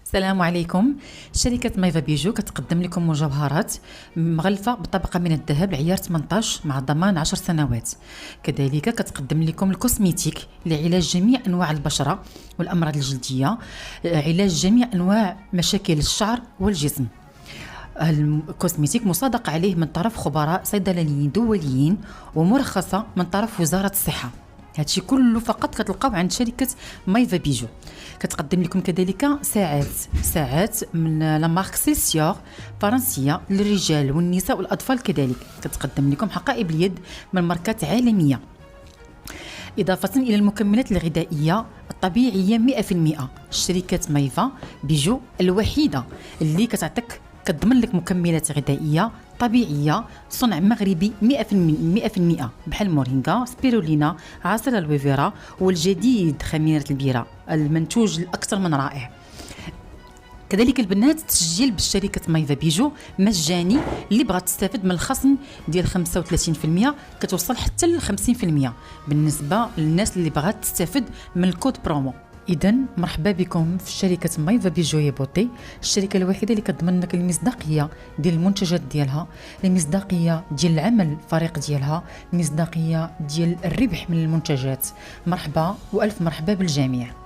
السلام عليكم. شركة ميفا بيجو كتقدم لكم مجوهرات مغلفة بطبقة من الذهب العيار 18 مع ضمان 10 سنوات. كذلك كتقدم لكم الكوسميتيك لعلاج جميع أنواع البشرة والأمراض الجلدية، علاج جميع أنواع مشاكل الشعر والجسم. الكوسميتيك مصادق عليه من طرف خبراء صيدلانيين دوليين ومرخصة من طرف وزارة الصحة. هادشي كله فقط كتلقاو عند شركة ميفا بيجو. كتقدم لكم كذلك ساعات من لا مارك سيلسيور فرنسية للرجال والنساء والأطفال. كذلك كتقدم لكم حقائب اليد من ماركات عالمية، إضافة إلى المكملات الغذائية الطبيعية 100%. شركة ميفا بيجو الوحيدة اللي كتضمن لك مكملات غذائية طبيعية صنع مغربي 100%، بحال مورينغا، سبيرولينا، عصير الويفيرا والجديد خميرة البيرة، المنتوج الأكثر من رائع. كذلك البنات تسجيل بالشركة ميفا بيجو مجاني، اللي بغات تستافد من الخصم ديال 35% كتوصل حتى ل 50% بالنسبة للناس اللي بغات تستافد من الكود برومو. إذا مرحبا بكم في شركة ميفا بيجو يا بوتي، الشركة الوحيدة اللي كتضمن لك المصداقية ديال المنتجات ديالها، المصداقية ديال العمل الفريق ديالها، المصداقية ديال الربح من المنتجات. مرحبا وألف مرحبا بالجميع.